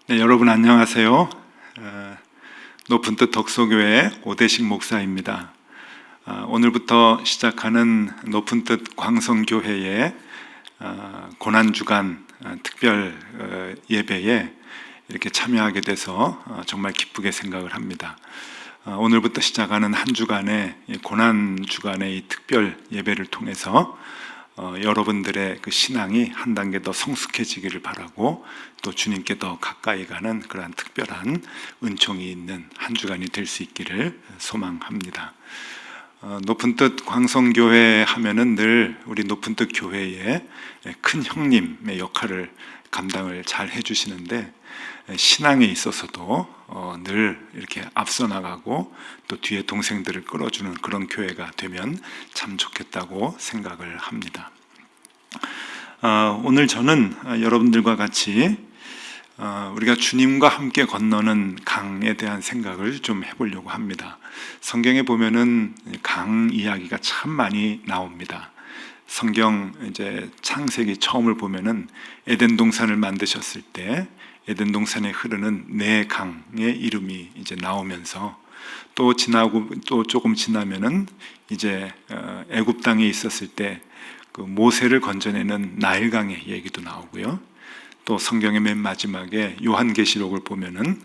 네, 여러분 안녕하세요. 높은 뜻 덕소교회 오대식 목사입니다. 오늘부터 시작하는 높은 뜻 광성교회의 고난주간 특별 예배에 이렇게 참여하게 돼서 정말 기쁘게 생각을 합니다. 오늘부터 시작하는 한 주간의 고난주간의 이 특별 예배를 통해서 여러분들의 그 신앙이 한 단계 더 성숙해지기를 바라고, 또 주님께 더 가까이 가는 그러한 특별한 은총이 있는 한 주간이 될 수 있기를 소망합니다. 높은 뜻 광성교회 하면은 늘 우리 높은 뜻 교회의 큰 형님의 역할을 감당을 잘 해주시는데, 신앙에 있어서도 늘 이렇게 앞서 나가고 또 뒤에 동생들을 끌어주는 그런 교회가 되면 참 좋겠다고 생각을 합니다. 오늘 저는 여러분들과 같이 우리가 주님과 함께 건너는 강에 대한 생각을 좀 해보려고 합니다. 성경에 보면은 강 이야기가 참 많이 나옵니다. 성경 이제 창세기 처음을 보면은 에덴 동산을 만드셨을 때 에덴 동산에 흐르는 네 강의 이름이 이제 나오면서, 또 지나고 또 조금 지나면은 이제 애굽 땅에 있었을 때 그 모세를 건져내는 나일강의 얘기도 나오고요. 또 성경의 맨 마지막에 요한계시록을 보면은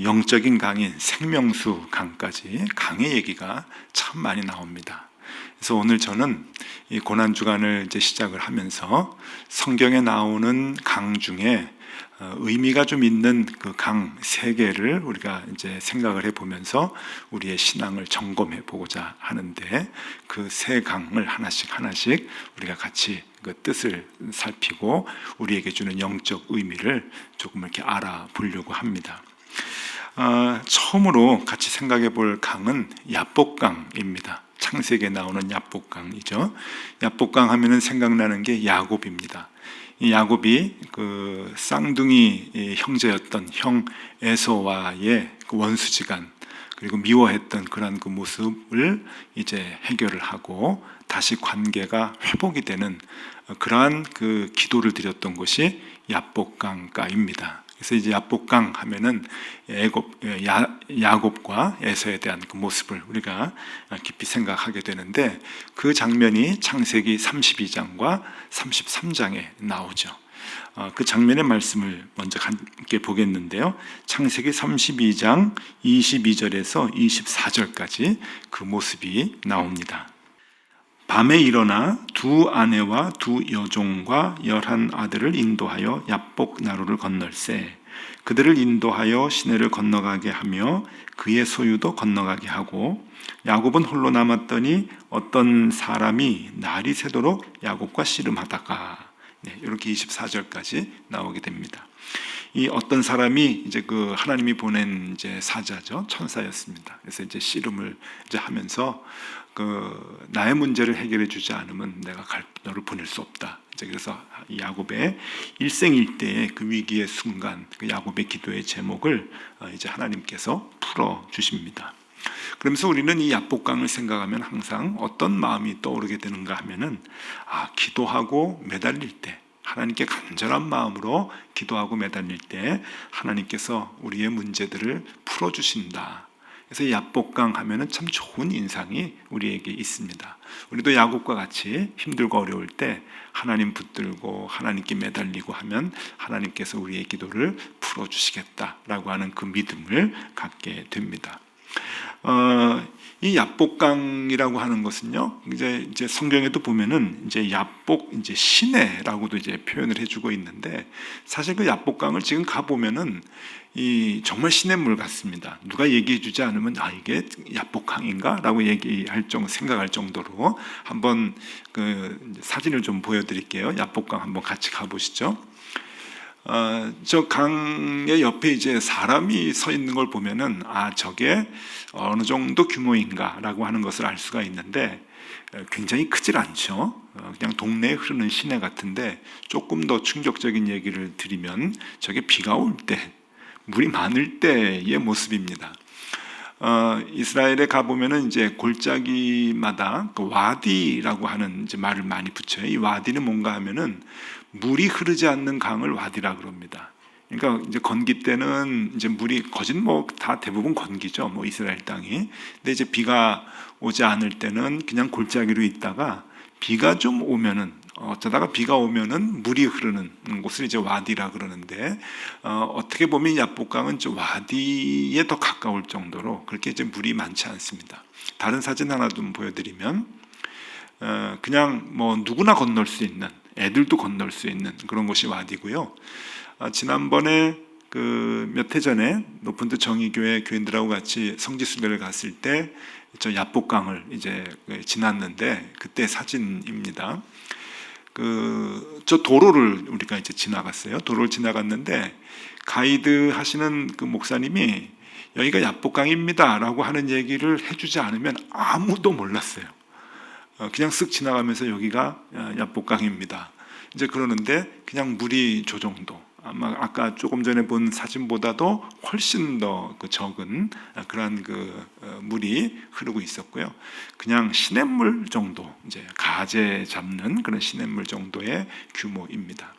영적인 강인 생명수 강까지 강의 얘기가 참 많이 나옵니다. 그래서 오늘 저는 이 고난주간을 이제 시작을 하면서 성경에 나오는 강 중에 의미가 좀 있는 그 강 세 개를 우리가 이제 생각을 해보면서 우리의 신앙을 점검해 보고자 하는데, 그 세 강을 하나씩 우리가 같이 그 뜻을 살피고 우리에게 주는 영적 의미를 조금 이렇게 알아보려고 합니다. 처음으로 같이 생각해 볼 강은 야복강입니다. 창세기에 나오는 야복강이죠. 야복강 하면은 생각나는 게 야곱입니다. 이 야곱이 그 쌍둥이 형제였던 형 에서와의 그 원수지간, 그리고 미워했던 그런 그 모습을 이제 해결을 하고 다시 관계가 회복이 되는 그러한 그 기도를 드렸던 것이 야복강가입니다. 그래서 이제 야복강 하면은 야곱과 에서에 대한 그 모습을 우리가 깊이 생각하게 되는데, 그 장면이 창세기 32장과 33장에 나오죠. 그 장면의 말씀을 먼저 함께 보겠는데요. 창세기 32장 22절에서 24절까지 그 모습이 나옵니다. 밤에 일어나 두 아내와 두 여종과 11 아들을 인도하여 야복 나루를 건널세. 그들을 인도하여 시내를 건너가게 하며 그의 소유도 건너가게 하고, 야곱은 홀로 남았더니 어떤 사람이 날이 새도록 야곱과 씨름하다가, 이렇게 24절까지 나오게 됩니다. 이 어떤 사람이 이제 그 하나님이 보낸 이제 사자죠, 천사였습니다. 그래서 이제 씨름을 이제 하면서 그 나의 문제를 해결해 주지 않으면 내가 너를 보낼 수 없다. 이제 그래서 야곱의 일생일대의 그 위기의 순간, 그 야곱의 기도의 제목을 이제 하나님께서 풀어 주십니다. 그러면서 우리는 이 야복강을 생각하면 항상 어떤 마음이 떠오르게 되는가 하면은, 기도하고 매달릴 때, 하나님께 간절한 마음으로 기도하고 매달릴 때 하나님께서 우리의 문제들을 풀어주신다. 그래서 야복강 하면은 참 좋은 인상이 우리에게 있습니다. 우리도 야곱과 같이 힘들고 어려울 때 하나님 붙들고 하나님께 매달리고 하면 하나님께서 우리의 기도를 풀어주시겠다라고 하는 그 믿음을 갖게 됩니다. 이 야복강이라고 하는 것은요, 이제 성경에도 보면은 이제 야복 이제 시내라고도 이제 표현을 해주고 있는데, 사실 그 야복강을 지금 가 보면은 이 정말 시냇물 같습니다. 누가 얘기해주지 않으면 이게 야복강인가라고 생각할 정도로, 한번 그 사진을 좀 보여드릴게요. 야복강 한번 같이 가보시죠. 저 강의 옆에 이제 사람이 서 있는 걸 보면은 저게 어느 정도 규모인가라고 하는 것을 알 수가 있는데, 굉장히 크질 않죠. 그냥 동네에 흐르는 시내 같은데, 조금 더 충격적인 얘기를 드리면 저게 비가 올 때, 물이 많을 때의 모습입니다. 이스라엘에 가보면은 이제 골짜기마다 그 와디라고 하는 이제 말을 많이 붙여요. 이 와디는 뭔가 하면은 물이 흐르지 않는 강을 와디라 그럽니다. 그러니까 이제 건기 때는 이제 물이 거진 뭐 다 대부분 건기죠. 뭐 이스라엘 땅이. 근데 이제 비가 오지 않을 때는 그냥 골짜기로 있다가 비가 좀 오면은 어쩌다가 비가 오면은 물이 흐르는 곳을 이제 와디라 그러는데 어떻게 보면 야복강은 좀 와디에 더 가까울 정도로 그렇게 이제 물이 많지 않습니다. 다른 사진 하나 좀 보여드리면 그냥 뭐 누구나 건널 수 있는 애들도 건널 수 있는 그런 곳이 와디고요. 지난번에 그 몇 해 전에 높은트 정의교회 교인들하고 같이 성지순례를 갔을 때 저 야복강을 이제 지났는데 그때 사진입니다. 저 도로를 우리가 이제 지나갔어요. 도로를 지나갔는데 가이드 하시는 그 목사님이 여기가 야복강입니다라고 하는 얘기를 해주지 않으면 아무도 몰랐어요. 그냥 쓱 지나가면서 여기가 야복강입니다. 이제 그러는데 그냥 물이 저 정도. 아마 아까 조금 전에 본 사진보다도 훨씬 더 적은 그러한 물이 흐르고 있었고요. 그냥 시냇물 정도, 이제 가재 잡는 그런 시냇물 정도의 규모입니다.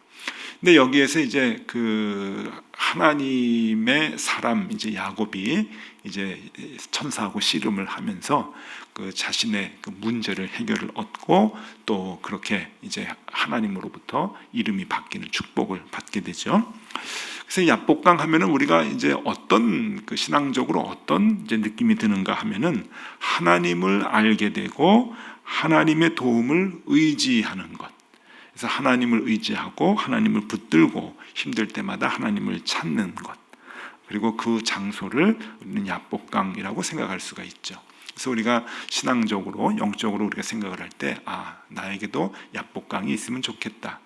근데 여기에서 이제 그 하나님의 사람 이제 야곱이 이제 천사하고 씨름을 하면서 그 자신의 그 문제를 해결을 얻고 또 그렇게 이제 하나님으로부터 이름이 바뀌는 축복을 받게 되죠. 그래서 야복강 하면은 우리가 이제 어떤 그 신앙적으로 어떤 이제 느낌이 드는가 하면은 하나님을 알게 되고 하나님의 도움을 의지하는 것. 그래서 하나님을 의지하고 하나님을 붙들고 힘들 때마다 하나님을 찾는 것. 그리고 그 장소를 우리는 야복강이라고 생각할 수가 있죠. 그래서 우리가 신앙적으로 영적으로 우리가 생각을 할 때 나에게도 야복강이 있으면 좋겠다.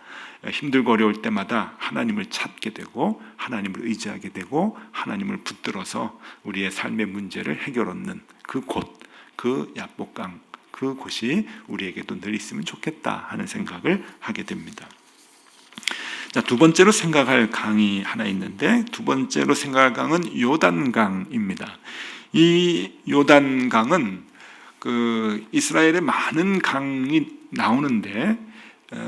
힘들고 어려울 때마다 하나님을 찾게 되고 하나님을 의지하게 되고 하나님을 붙들어서 우리의 삶의 문제를 해결 얻는 그 곳, 그 야복강, 그곳이 우리에게도 늘 있으면 좋겠다 하는 생각을 하게 됩니다. 자, 두 번째로 생각할 강이 하나 있는데 두 번째로 생각할 강은 요단강입니다. 이 요단강은 그 이스라엘의 많은 강이 나오는데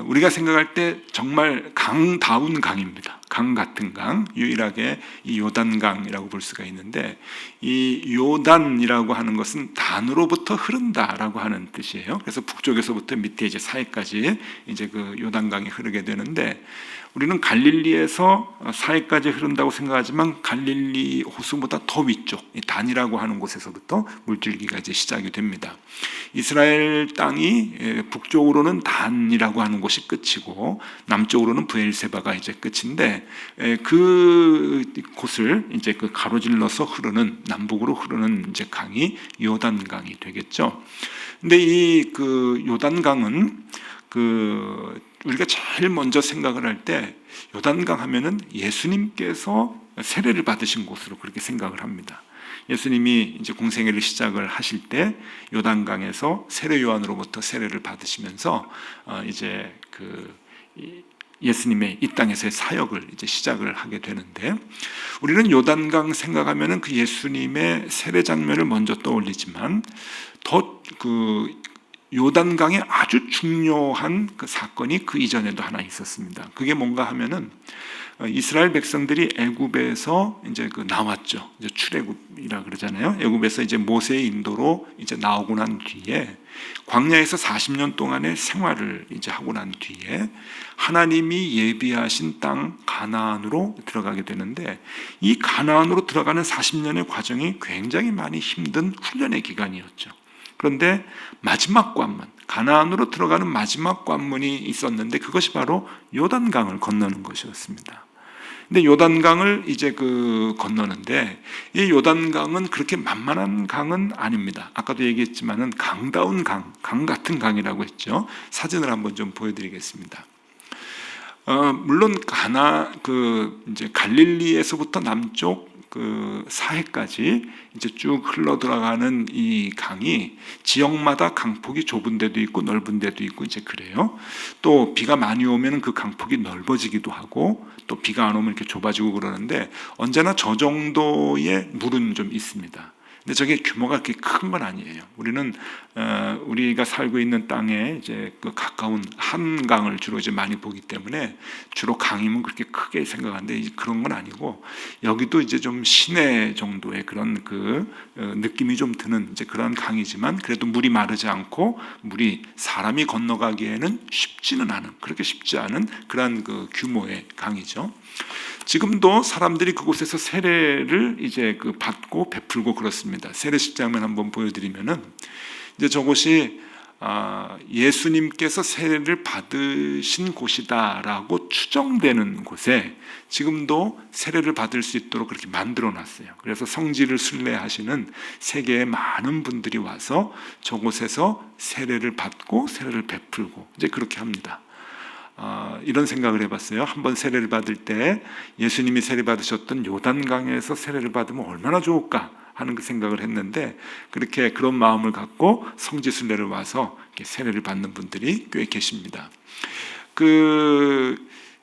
우리가 생각할 때 정말 강다운 강입니다. 강 같은 강, 유일하게 이 요단강이라고 볼 수가 있는데 이 요단이라고 하는 것은 단으로부터 흐른다라고 하는 뜻이에요. 그래서 북쪽에서부터 밑에 이제 사해까지 이제 그 요단강이 흐르게 되는데 우리는 갈릴리에서 사해까지 흐른다고 생각하지만 갈릴리 호수보다 더 위쪽 단이라고 하는 곳에서부터 물줄기가 이제 시작이 됩니다. 이스라엘 땅이 북쪽으로는 단이라고 하는 곳이 끝이고 남쪽으로는 브엘세바가 이제 끝인데 그 곳을 이제 그 가로질러서 흐르는 남북으로 흐르는 이제 강이 요단강이 되겠죠. 근데 이 그 요단강은 우리가 제일 먼저 생각을 할 때 요단강 하면은 예수님께서 세례를 받으신 곳으로 그렇게 생각을 합니다. 예수님이 이제 공생애를 시작을 하실 때 요단강에서 세례 요한으로부터 세례를 받으시면서 이제 예수님의 이 땅에서의 사역을 이제 시작을 하게 되는데 우리는 요단강 생각하면은 그 예수님의 세례 장면을 먼저 떠올리지만 더 요단강에 아주 중요한 그 사건이 그 이전에도 하나 있었습니다. 그게 뭔가 하면은 이스라엘 백성들이 애굽에서 이제 나왔죠. 이제 출애굽이라 그러잖아요. 애굽에서 이제 모세의 인도로 이제 나오고 난 뒤에 광야에서 40년 동안의 생활을 이제 하고 난 뒤에 하나님이 예비하신 땅 가나안으로 들어가게 되는데 이 가나안으로 들어가는 40년의 과정이 굉장히 많이 힘든 훈련의 기간이었죠. 그런데 마지막 관문, 가나안으로 들어가는 마지막 관문이 있었는데 그것이 바로 요단강을 건너는 것이었습니다. 근데 요단강을 이제 건너는데 이 요단강은 그렇게 만만한 강은 아닙니다. 아까도 얘기했지만은 강다운 강 같은 강이라고 했죠. 사진을 한번 좀 보여드리겠습니다. 물론 이제 갈릴리에서부터 남쪽 사해까지 이제 쭉 흘러 들어가는 이 강이 지역마다 강폭이 좁은 데도 있고 넓은 데도 있고 이제 그래요. 또 비가 많이 오면 그 강폭이 넓어지기도 하고 또 비가 안 오면 이렇게 좁아지고 그러는데 언제나 저 정도의 물은 좀 있습니다. 근데 저게 규모가 그렇게 큰 건 아니에요. 우리는 우리가 살고 있는 땅에 이제 그 가까운 한강을 주로 이제 많이 보기 때문에 주로 강이면 그렇게 크게 생각하는데 그런 건 아니고, 여기도 이제 좀 시내 정도의 그런 그 느낌이 좀 드는 이제 그런 강이지만, 그래도 물이 마르지 않고 물이 사람이 건너가기에는 쉽지는 않은, 그렇게 쉽지 않은 그런 그 규모의 강이죠. 지금도 사람들이 그곳에서 세례를 이제 그 받고 베풀고 그렇습니다. 세례식 장면 한번 보여드리면은, 이제 저곳이 예수님께서 세례를 받으신 곳이다라고 추정되는 곳에 지금도 세례를 받을 수 있도록 그렇게 만들어 놨어요. 그래서 성지를 순례하시는 세계의 많은 분들이 와서 저곳에서 세례를 받고 세례를 베풀고 이제 그렇게 합니다. 이런 생각을 해봤어요. 한번 세례를 받을 때 예수님이 세례 받으셨던 요단강에서 세례를 받으면 얼마나 좋을까 하는 그 생각을 했는데, 그렇게 그런 마음을 갖고 성지 순례를 와서 세례를 받는 분들이 꽤 계십니다.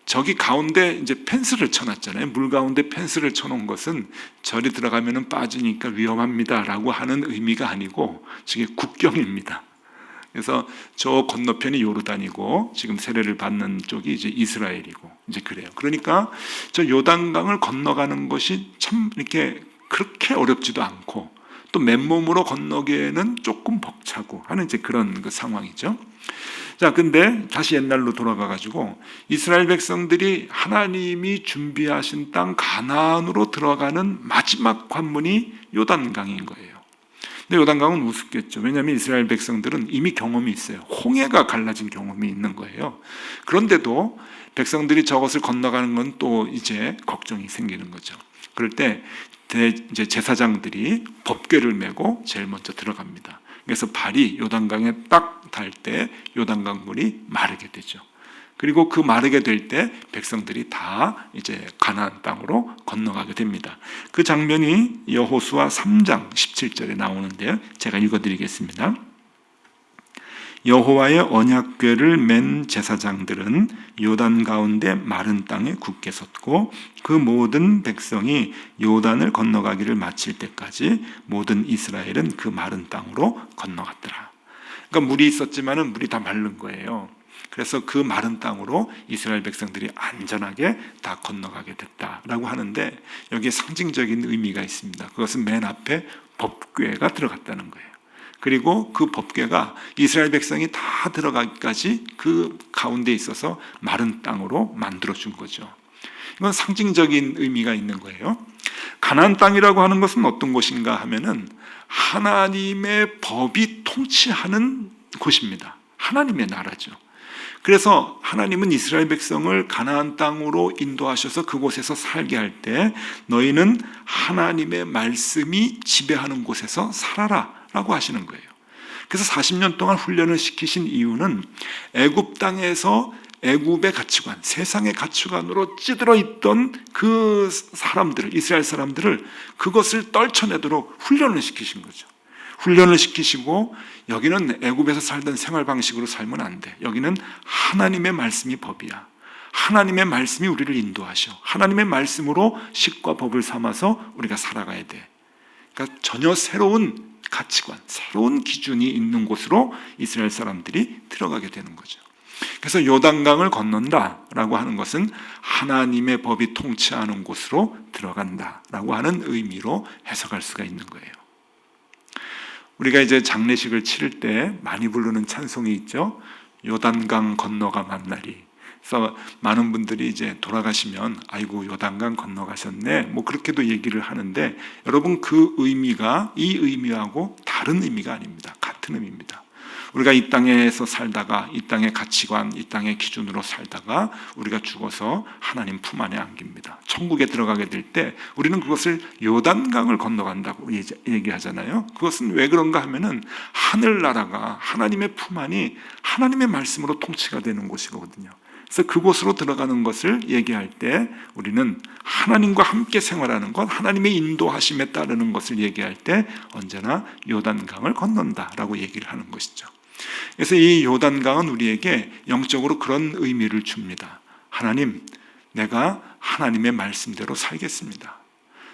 저기 가운데 이제 펜스를 쳐놨잖아요. 물 가운데 펜스를 쳐놓은 것은 절이 들어가면은 빠지니까 위험합니다라고 하는 의미가 아니고, 저게 국경입니다. 그래서 저 건너편이 요르단이고 지금 세례를 받는 쪽이 이제 이스라엘이고 이제 그래요. 그러니까 저 요단강을 건너가는 것이 참 이렇게 그렇게 어렵지도 않고, 또 맨몸으로 건너기에는 조금 벅차고 하는 이제 그런 그 상황이죠. 자, 근데 다시 옛날로 돌아가 가지고 이스라엘 백성들이 하나님이 준비하신 땅 가나안으로 들어가는 마지막 관문이 요단강인 거예요. 근데 요단강은 우습겠죠. 왜냐하면 이스라엘 백성들은 이미 경험이 있어요. 홍해가 갈라진 경험이 있는 거예요. 그런데도 백성들이 저것을 건너가는 건 또 이제 걱정이 생기는 거죠. 그럴 때 이제 제사장들이 법궤를 메고 제일 먼저 들어갑니다. 그래서 발이 요단강에 딱 닿을 때 요단강 물이 마르게 되죠. 그리고 그 마르게 될 때 백성들이 다 이제 가나안 땅으로 건너가게 됩니다. 그 장면이 여호수아 3장 17절에 나오는데요. 제가 읽어드리겠습니다. 여호와의 언약궤를 맨 제사장들은 요단 가운데 마른 땅에 굳게 섰고, 그 모든 백성이 요단을 건너가기를 마칠 때까지 모든 이스라엘은 그 마른 땅으로 건너갔더라. 그러니까 물이 있었지만은 물이 다 마른 거예요. 그래서 그 마른 땅으로 이스라엘 백성들이 안전하게 다 건너가게 됐다라고 하는데, 여기에 상징적인 의미가 있습니다. 그것은 맨 앞에 법궤가 들어갔다는 거예요. 그리고 그 법궤가 이스라엘 백성이 다 들어가기까지 그 가운데 있어서 마른 땅으로 만들어준 거죠. 이건 상징적인 의미가 있는 거예요. 가나안 땅이라고 하는 것은 어떤 곳인가 하면은 하나님의 법이 통치하는 곳입니다. 하나님의 나라죠. 그래서 하나님은 이스라엘 백성을 가나안 땅으로 인도하셔서 그곳에서 살게 할 때 너희는 하나님의 말씀이 지배하는 곳에서 살아라 라고 하시는 거예요. 그래서 40년 동안 훈련을 시키신 이유는 애굽 땅에서 애굽의 가치관, 세상의 가치관으로 찌들어 있던 그 사람들을, 이스라엘 사람들을 그것을 떨쳐내도록 훈련을 시키신 거죠. 훈련을 시키시고, 여기는 애굽에서 살던 생활 방식으로 살면 안 돼. 여기는 하나님의 말씀이 법이야. 하나님의 말씀이 우리를 인도하셔. 하나님의 말씀으로 식과 법을 삼아서 우리가 살아가야 돼. 그러니까 전혀 새로운 가치관, 새로운 기준이 있는 곳으로 이스라엘 사람들이 들어가게 되는 거죠. 그래서 요단강을 건넌다라고 하는 것은 하나님의 법이 통치하는 곳으로 들어간다라고 하는 의미로 해석할 수가 있는 거예요. 우리가 이제 장례식을 치를 때 많이 부르는 찬송이 있죠. 요단강 건너가 만나리. 그래서 많은 분들이 이제 돌아가시면 아이고 요단강 건너가셨네, 뭐 그렇게도 얘기를 하는데, 여러분 그 의미가 이 의미하고 다른 의미가 아닙니다. 같은 의미입니다. 우리가 이 땅에서 살다가 이 땅의 가치관, 이 땅의 기준으로 살다가 우리가 죽어서 하나님 품 안에 안깁니다. 천국에 들어가게 될 때 우리는 그것을 요단강을 건너간다고 얘기하잖아요. 그것은 왜 그런가 하면은 하늘나라가, 하나님의 품 안이 하나님의 말씀으로 통치가 되는 곳이거든요. 그래서 그곳으로 들어가는 것을 얘기할 때 우리는 하나님과 함께 생활하는 것, 하나님의 인도하심에 따르는 것을 얘기할 때 언제나 요단강을 건넌다라고 얘기를 하는 것이죠. 그래서 이 요단강은 우리에게 영적으로 그런 의미를 줍니다. 하나님, 내가 하나님의 말씀대로 살겠습니다.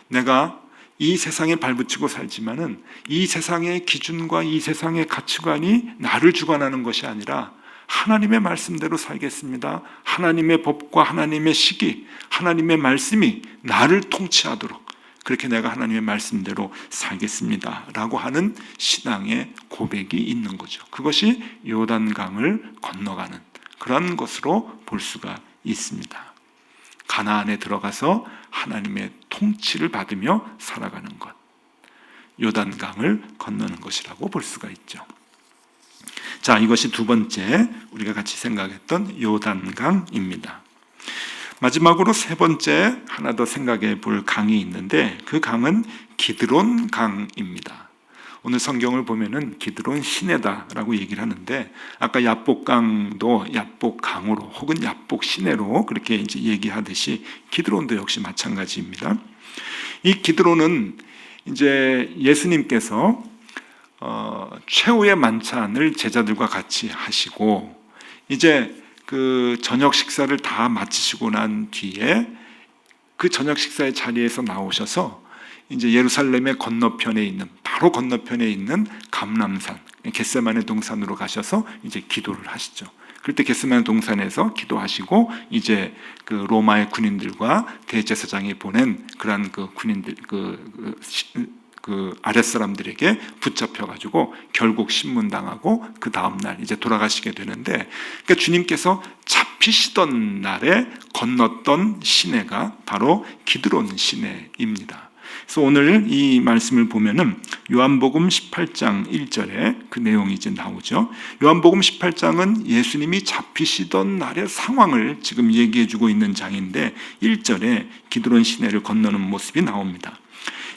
내가 이 세상에 발붙이고 살지만은 이 세상의 기준과 이 세상의 가치관이 나를 주관하는 것이 아니라 하나님의 말씀대로 살겠습니다. 하나님의 법과 하나님의 시기, 하나님의 말씀이 나를 통치하도록 그렇게 내가 하나님의 말씀대로 살겠습니다 라고 하는 신앙의 고백이 있는 거죠. 그것이 요단강을 건너가는 그런 것으로 볼 수가 있습니다. 가나안에 들어가서 하나님의 통치를 받으며 살아가는 것, 요단강을 건너는 것이라고 볼 수가 있죠. 자, 이것이 두 번째 우리가 같이 생각했던 요단강입니다. 마지막으로 세 번째 하나 더 생각해 볼 강이 있는데 그 강은 기드론 강입니다. 오늘 성경을 보면은 기드론 시내다라고 얘기를 하는데 아까 야복강도 야복강으로 혹은 야복 시내로 그렇게 이제 얘기하듯이 기드론도 역시 마찬가지입니다. 이 기드론은 이제 예수님께서 최후의 만찬을 제자들과 같이 하시고 이제 그 저녁 식사를 다 마치시고 난 뒤에 그 저녁 식사의 자리에서 나오셔서 이제 예루살렘의 건너편에 있는 바로 건너편에 있는 감람산 겟세마네 동산으로 가셔서 이제 기도를 하시죠. 그때 겟세마네 동산에서 기도하시고 이제 그 로마의 군인들과 대제사장이 보낸 그러한 그 군인들 그 아랫사람들에게 붙잡혀가지고 결국 신문당하고 그 다음날 이제 돌아가시게 되는데 그러니까 주님께서 잡히시던 날에 건넜던 시내가 바로 기드론 시내입니다. 그래서 오늘 이 말씀을 보면은 요한복음 18장 1절에 그 내용이 이제 나오죠. 요한복음 18장은 예수님이 잡히시던 날의 상황을 지금 얘기해주고 있는 장인데 1절에 기드론 시내를 건너는 모습이 나옵니다.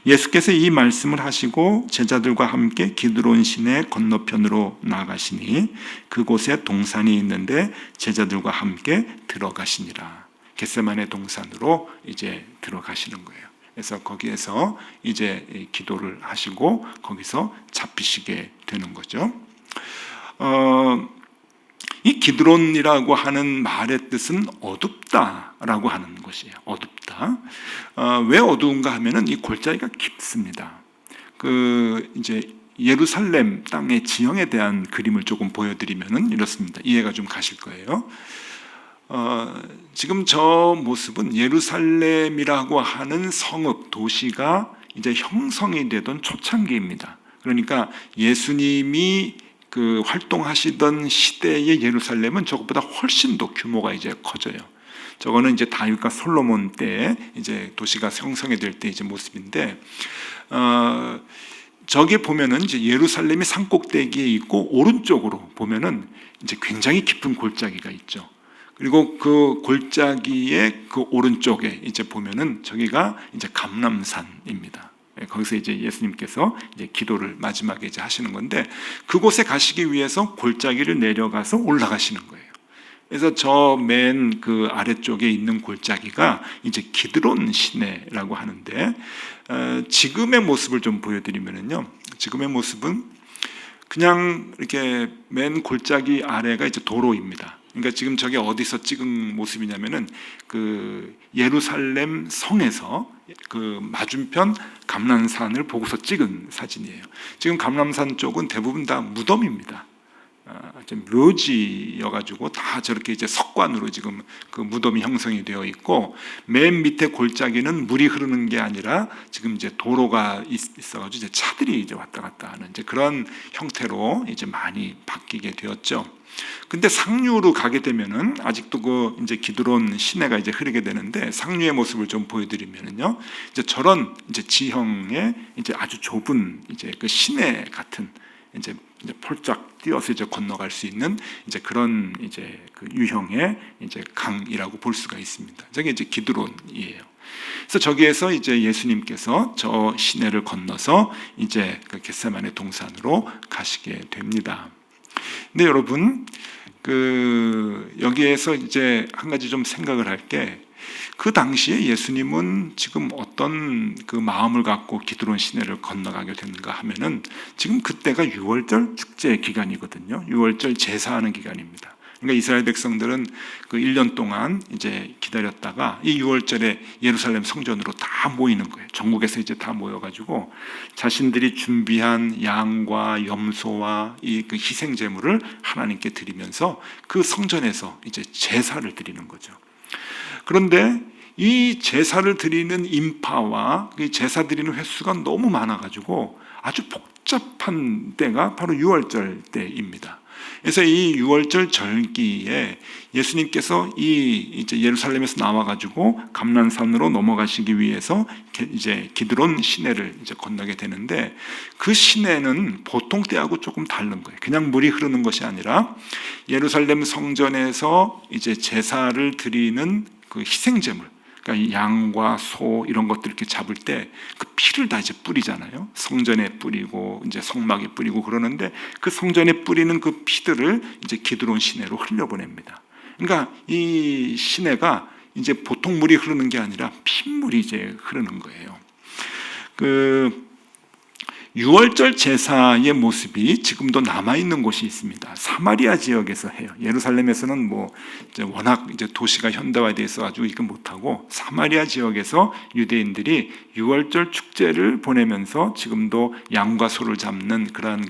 예수께서 이 말씀을 하시고 제자들과 함께 기드론 시내 건너편으로 나가시니 그곳에 동산이 있는데 제자들과 함께 들어가시니라. 겟세마네 동산으로 이제 들어가시는 거예요. 그래서 거기에서 이제 기도를 하시고 거기서 잡히시게 되는 거죠. 이 기드론이라고 하는 말의 뜻은 어둡다라고 하는 것이에요. 어둡다. 왜 어두운가 하면은 이 골짜기가 깊습니다. 그 이제 예루살렘 땅의 지형에 대한 그림을 조금 보여드리면은 이렇습니다. 이해가 좀 가실 거예요. 지금 저 모습은 예루살렘이라고 하는 성읍 도시가 이제 형성이 되던 초창기입니다. 그러니까 예수님이 그 활동하시던 시대의 예루살렘은 저것보다 훨씬 더 규모가 이제 커져요. 저거는 이제 다윗과 솔로몬 때에 이제 도시가 형성이 될 때 이제 모습인데, 저기 보면은 이제 예루살렘이 산꼭대기에 있고 오른쪽으로 보면은 이제 굉장히 깊은 골짜기가 있죠. 그리고 그 골짜기의 그 오른쪽에 이제 보면은 저기가 이제 감람산입니다. 거기서 이제 예수님께서 이제 기도를 마지막에 이제 하시는 건데 그곳에 가시기 위해서 골짜기를 내려가서 올라가시는 거예요. 그래서 저 맨 그 아래쪽에 있는 골짜기가 이제 기드론 시내라고 하는데 지금의 모습을 좀 보여드리면은요. 지금의 모습은 그냥 이렇게 맨 골짜기 아래가 이제 도로입니다. 그러니까 지금 저게 어디서 찍은 모습이냐면은 그 예루살렘 성에서 그 맞은편 감람산을 보고서 찍은 사진이에요. 지금 감람산 쪽은 대부분 다 무덤입니다. 묘지여가지고 다 저렇게 이제 석관으로 지금 그 무덤이 형성이 되어 있고 맨 밑에 골짜기는 물이 흐르는 게 아니라 지금 이제 도로가 있어가지고 이제 차들이 이제 왔다 갔다 하는 이제 그런 형태로 이제 많이 바뀌게 되었죠. 근데 상류로 가게 되면은 아직도 그 이제 기드론 시내가 이제 흐르게 되는데 상류의 모습을 좀 보여드리면은요, 이제 저런 이제 지형의 이제 아주 좁은 이제 그 시내 같은 이제 폴짝 뛰어서 이제 건너갈 수 있는 이제 그런 이제 그 유형의 이제 강이라고 볼 수가 있습니다. 저게 이제 기드론이에요. 그래서 저기에서 이제 예수님께서 저 시내를 건너서 이제 그 겟세마네 동산으로 가시게 됩니다. 근데 여러분, 그 여기에서 이제 한 가지 좀 생각을 할 게 그 당시에 예수님은 지금 어떤 그 마음을 갖고 기드론 시내를 건너가게 됐는가 하면은 지금 그때가 6월절 축제 기간이거든요. 6월절 제사하는 기간입니다. 그러니까 이스라엘 백성들은 그 1년 동안 이제 기다렸다가 이 6월절에 예루살렘 성전으로 다 모이는 거예요. 전국에서 이제 다 모여가지고 자신들이 준비한 양과 염소와 이 그 희생 제물을 하나님께 드리면서 그 성전에서 이제 제사를 드리는 거죠. 그런데 이 제사를 드리는 인파와 제사 드리는 횟수가 너무 많아가지고 아주 복잡한 때가 바로 6월절 때입니다. 그래서 이 6월절 절기에 예수님께서 이제 예루살렘에서 나와가지고 감난산으로 넘어가시기 위해서 이제 기드론 시내를 이제 건너게 되는데, 그 시내는 보통 때하고 조금 다른 거예요. 그냥 물이 흐르는 것이 아니라 예루살렘 성전에서 이제 제사를 드리는 그 희생제물, 그러니까 양과 소 이런 것들 이렇게 잡을 때 그 피를 다 이제 뿌리잖아요. 성전에 뿌리고 이제 성막에 뿌리고 그러는데, 그 성전에 뿌리는 그 피들을 이제 기드론 시내로 흘려보냅니다. 그러니까 이 시내가 이제 보통 물이 흐르는 게 아니라 핏물이 이제 흐르는 거예요. 그 6월절 제사의 모습이 지금도 남아있는 곳이 있습니다. 사마리아 지역에서 해요. 예루살렘에서는 뭐 이제 워낙 이제 도시가 현대화되어 있어가지고 이거 못하고, 사마리아 지역에서 유대인들이 6월절 축제를 보내면서 지금도 양과 소를 잡는 그러한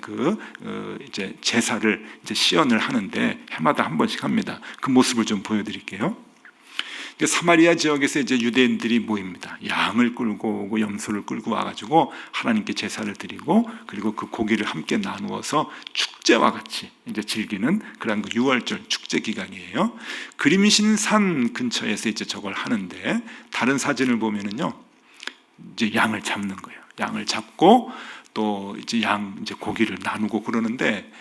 이제 제사를 이제 시연을 하는데 해마다 한 번씩 합니다. 그 모습을 좀 보여드릴게요. 사마리아 지역에서 이제 유대인들이 모입니다. 양을 끌고 오고 염소를 끌고 와가지고 하나님께 제사를 드리고, 그리고 그 고기를 함께 나누어서 축제와 같이 이제 즐기는 그런 그 6월절 축제 기간이에요. 그림신 산 근처에서 이제 저걸 하는데, 다른 사진을 보면은요, 이제 양을 잡는 거예요. 양을 잡고 또 이제 이제 고기를 나누고 그러는데,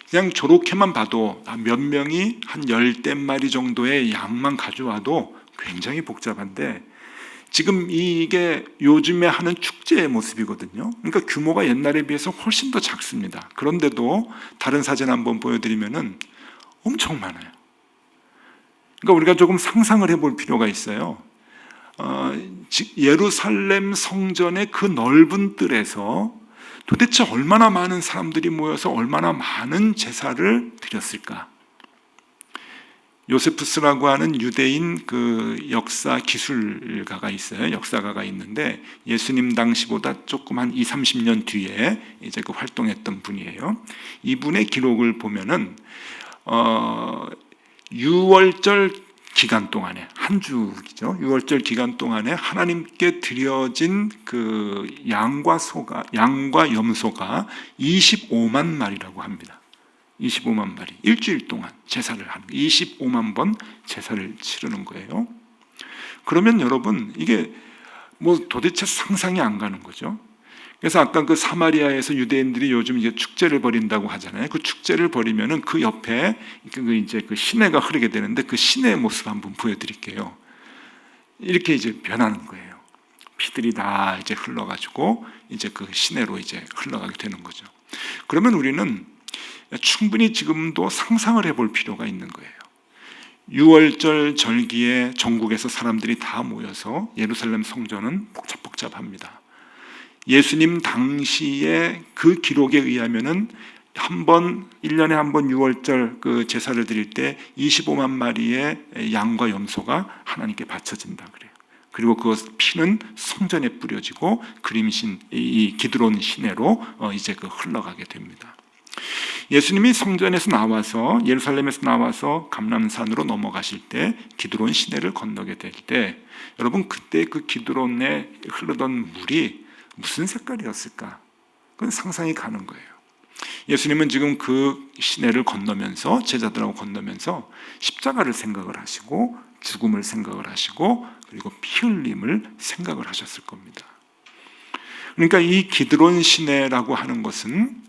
그냥 저렇게만 봐도 몇 명이 한 10댓 마리 정도의 양만 가져와도 굉장히 복잡한데, 지금 이게 요즘에 하는 축제의 모습이거든요. 그러니까 규모가 옛날에 비해서 훨씬 더 작습니다. 그런데도 다른 사진 한번 보여드리면은 엄청 많아요. 그러니까 우리가 조금 상상을 해볼 필요가 있어요. 예루살렘 성전의 그 넓은 뜰에서 도대체 얼마나 많은 사람들이 모여서 얼마나 많은 제사를 드렸을까? 요세푸스라고 하는 유대인 그 역사 기술가가 있어요. 역사가가 있는데 예수님 당시보다 조금 한 20-30년 뒤에 이제 그 활동했던 분이에요. 이분의 기록을 보면은 6월절 기간 동안에, 한 주죠. 6월절 기간 동안에 하나님께 드려진 그 양과 염소가 25만 마리라고 합니다. 25만 마리, 일주일 동안 제사를 하는, 25만 번 제사를 치르는 거예요. 그러면 여러분, 이게 뭐 도대체 상상이 안 가는 거죠. 그래서 아까 그 사마리아에서 유대인들이 요즘 이제 축제를 벌인다고 하잖아요. 그 축제를 벌이면은 그 옆에 이제 그 시내가 흐르게 되는데, 그 시내의 모습 한번 보여드릴게요. 이렇게 이제 변하는 거예요. 피들이 다 이제 흘러가지고 이제 그 시내로 이제 흘러가게 되는 거죠. 그러면 우리는 충분히 지금도 상상을 해볼 필요가 있는 거예요. 6월절 절기에 전국에서 사람들이 다 모여서 예루살렘 성전은 복잡합니다. 예수님 당시에 그 기록에 의하면은 1년에 한 번 6월절 그 제사를 드릴 때 25만 마리의 양과 염소가 하나님께 바쳐진다 그래요. 그리고 그 피는 성전에 뿌려지고 그림신 이 기드론 시내로 이제 그 흘러가게 됩니다. 예수님이 성전에서 나와서, 예루살렘에서 나와서 감람산으로 넘어가실 때 기드론 시내를 건너게 될 때, 여러분 그때 그 기드론에 흐르던 물이 무슨 색깔이었을까? 그건 상상이 가는 거예요. 예수님은 지금 그 시내를 건너면서, 제자들하고 건너면서 십자가를 생각을 하시고 죽음을 생각을 하시고 그리고 피 흘림을 생각을 하셨을 겁니다. 그러니까 이 기드론 시내라고 하는 것은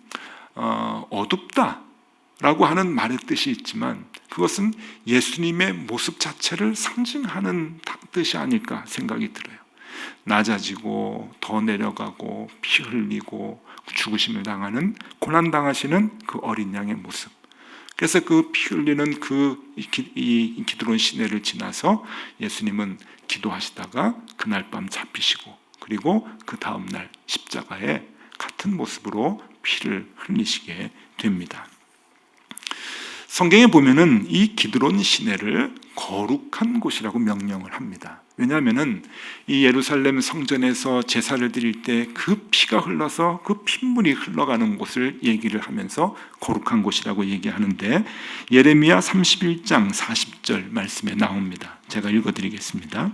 어둡다라고 하는 말의 뜻이 있지만, 그것은 예수님의 모습 자체를 상징하는 뜻이 아닐까 생각이 들어요. 낮아지고 더 내려가고 피 흘리고 죽으심을 당하는, 고난당하시는 그 어린 양의 모습. 그래서 그 피 흘리는 이 기드론 시내를 지나서 예수님은 기도하시다가 그날 밤 잡히시고, 그리고 그 다음날 십자가에 같은 모습으로 피를 흘리시게 됩니다. 성경에 보면은 이 기드론 시내를 거룩한 곳이라고 명명을 합니다. 왜냐하면은 이 예루살렘 성전에서 제사를 드릴 때 그 피가 흘러서 그 핏물이 흘러가는 곳을 얘기를 하면서 거룩한 곳이라고 얘기하는데, 예레미야 31장 40절 말씀에 나옵니다. 제가 읽어드리겠습니다.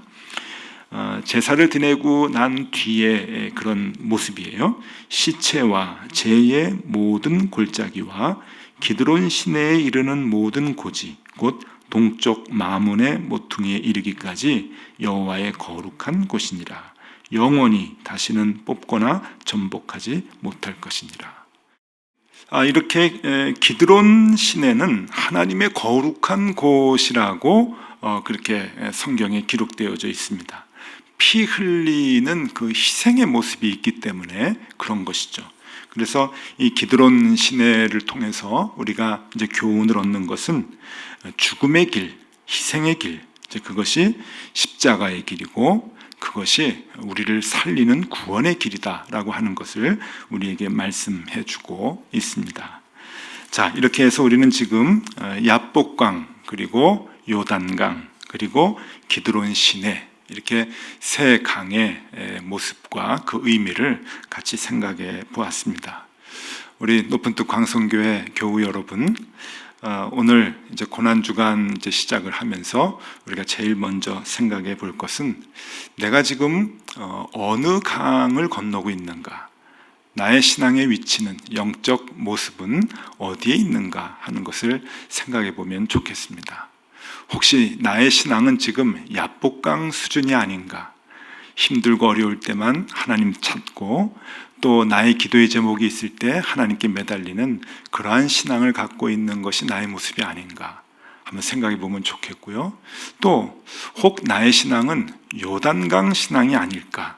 제사를 드리고 난 뒤에 그런 모습이에요. 시체와 제의 모든 골짜기와 기드론 시내에 이르는 모든 고지, 곧 동쪽 마문의 모퉁이에 이르기까지 여호와의 거룩한 곳이니라. 영원히 다시는 뽑거나 전복하지 못할 것이니라. 이렇게 기드론 시내는 하나님의 거룩한 곳이라고 그렇게 성경에 기록되어져 있습니다. 피 흘리는 그 희생의 모습이 있기 때문에 그런 것이죠. 그래서 이 기드론 시내를 통해서 우리가 이제 교훈을 얻는 것은 죽음의 길, 희생의 길, 그것이 십자가의 길이고 그것이 우리를 살리는 구원의 길이다라고 하는 것을 우리에게 말씀해 주고 있습니다. 자, 이렇게 해서 우리는 지금 야복강, 그리고 요단강, 그리고 기드론 시내, 이렇게 세 강의 모습과 그 의미를 같이 생각해 보았습니다. 우리 높은뜻 광성교회 교우 여러분, 오늘 이제 고난주간 이제 시작을 하면서 우리가 제일 먼저 생각해 볼 것은 내가 지금 어느 강을 건너고 있는가, 나의 신앙의 위치는, 영적 모습은 어디에 있는가 하는 것을 생각해 보면 좋겠습니다. 혹시 나의 신앙은 지금 야복강 수준이 아닌가? 힘들고 어려울 때만 하나님 찾고 또 나의 기도의 제목이 있을 때 하나님께 매달리는 그러한 신앙을 갖고 있는 것이 나의 모습이 아닌가 한번 생각해 보면 좋겠고요. 또 혹 나의 신앙은 요단강 신앙이 아닐까?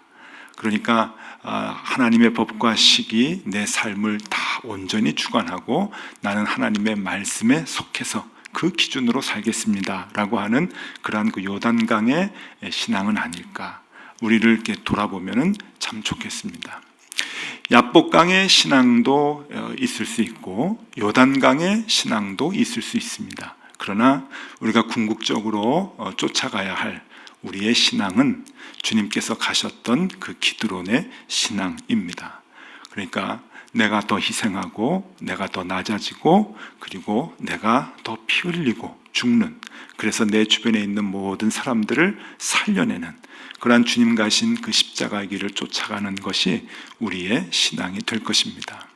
그러니까 하나님의 법과 식이 내 삶을 다 온전히 주관하고 나는 하나님의 말씀에 속해서 그 기준으로 살겠습니다 라고 하는 그러한 그 요단강의 신앙은 아닐까, 우리를 이렇게 돌아보면 참 좋겠습니다. 야복강의 신앙도 있을 수 있고 요단강의 신앙도 있을 수 있습니다. 그러나 우리가 궁극적으로 쫓아가야 할 우리의 신앙은 주님께서 가셨던 그 기드론의 신앙입니다. 그러니까 내가 더 희생하고 내가 더 낮아지고 그리고 내가 더 피 흘리고 죽는, 그래서 내 주변에 있는 모든 사람들을 살려내는 그러한 주님 가신 그 십자가의 길을 쫓아가는 것이 우리의 신앙이 될 것입니다.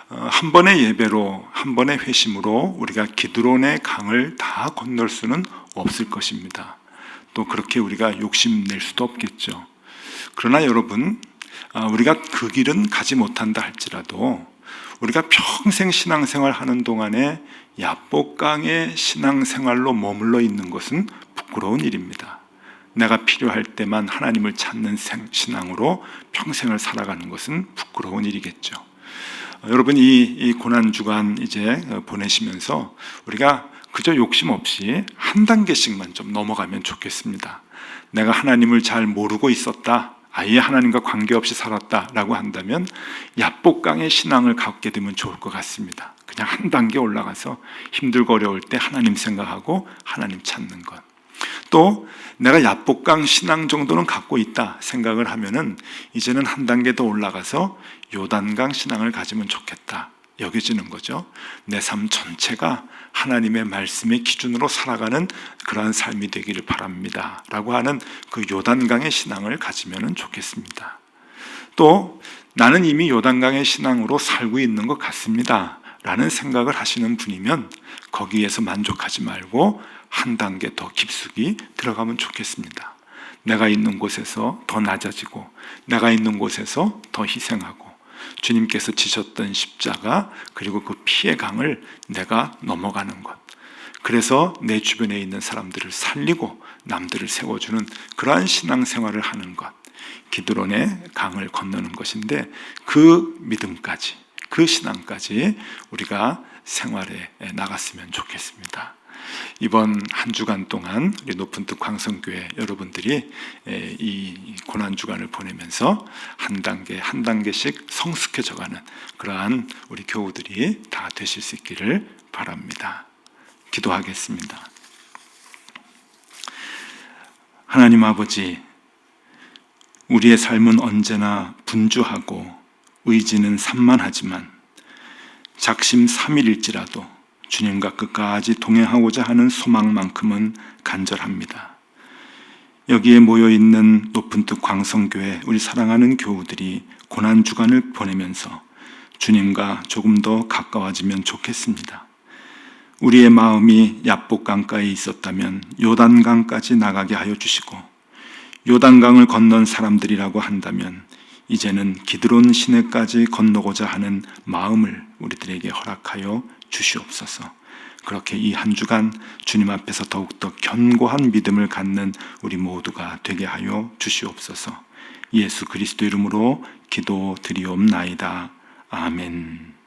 한 번의 예배로, 한 번의 회심으로 우리가 기드론의 강을 다 건널 수는 없을 것입니다. 또 그렇게 우리가 욕심낼 수도 없겠죠. 그러나 여러분, 우리가 그 길은 가지 못한다 할지라도 우리가 평생 신앙생활 하는 동안에 야복강의 신앙생활로 머물러 있는 것은 부끄러운 일입니다. 내가 필요할 때만 하나님을 찾는 신앙으로 평생을 살아가는 것은 부끄러운 일이겠죠. 여러분, 이 고난주간 이제 보내시면서 우리가 그저 욕심 없이 한 단계씩만 좀 넘어가면 좋겠습니다. 내가 하나님을 잘 모르고 있었다, 아예 하나님과 관계없이 살았다라고 한다면 야복강의 신앙을 갖게 되면 좋을 것 같습니다. 그냥 한 단계 올라가서 힘들고 어려울 때 하나님 생각하고 하나님 찾는 것. 또 내가 야복강 신앙 정도는 갖고 있다 생각을 하면은 이제는 한 단계 더 올라가서 요단강 신앙을 가지면 좋겠다 여겨지는 거죠. 내 삶 전체가 하나님의 말씀의 기준으로 살아가는 그러한 삶이 되기를 바랍니다 라고 하는 그 요단강의 신앙을 가지면 좋겠습니다. 또 나는 이미 요단강의 신앙으로 살고 있는 것 같습니다 라는 생각을 하시는 분이면 거기에서 만족하지 말고 한 단계 더 깊숙이 들어가면 좋겠습니다. 내가 있는 곳에서 더 낮아지고 내가 있는 곳에서 더 희생하고 주님께서 지셨던 십자가 그리고 그 피의 강을 내가 넘어가는 것, 그래서 내 주변에 있는 사람들을 살리고 남들을 세워주는 그러한 신앙생활을 하는 것, 기드론의 강을 건너는 것인데 그 믿음까지, 그 신앙까지 우리가 생활에 나갔으면 좋겠습니다. 이번 한 주간 동안 우리 높은뜻 광성교회 여러분들이 이 고난주간을 보내면서 한 단계 한 단계씩 성숙해져가는 그러한 우리 교우들이 다 되실 수 있기를 바랍니다. 기도하겠습니다. 하나님 아버지, 우리의 삶은 언제나 분주하고 의지는 산만하지만 작심삼일일지라도 주님과 끝까지 동행하고자 하는 소망만큼은 간절합니다. 여기에 모여있는 높은 뜻 광성교회 우리 사랑하는 교우들이 고난주간을 보내면서 주님과 조금 더 가까워지면 좋겠습니다. 우리의 마음이 야복강가에 있었다면 요단강까지 나가게 하여 주시고, 요단강을 건넌 사람들이라고 한다면 이제는 기드론 시내까지 건너고자 하는 마음을 우리들에게 허락하여 주시옵소서. 그렇게 이 한 주간 주님 앞에서 더욱더 견고한 믿음을 갖는 우리 모두가 되게 하여 주시옵소서. 예수 그리스도 이름으로 기도드리옵나이다. 아멘.